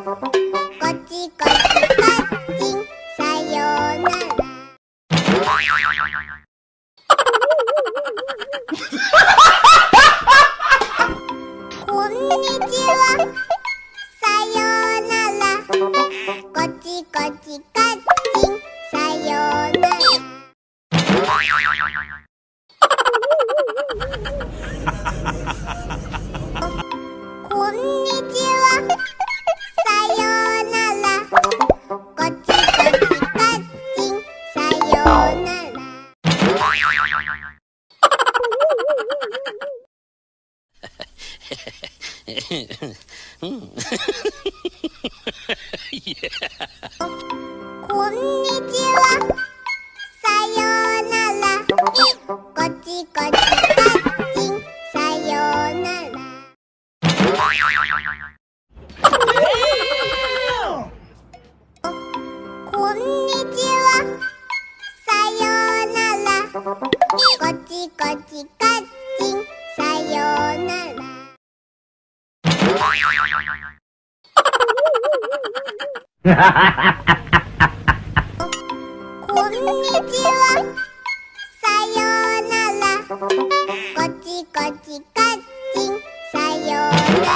こっちこっちカッチンさようなら。こんにちはさようなら。こっちこっちカッチンさようなら。こんにちはさようなら。こっちこっちカッチンさようなら。こんにちはさようなら。こっちこっちカッチンさようなら。こんにちはさようなら。こっちこっちカッチンさようなら。こんにちはさようなら。こっちこっちカッチンさようなら。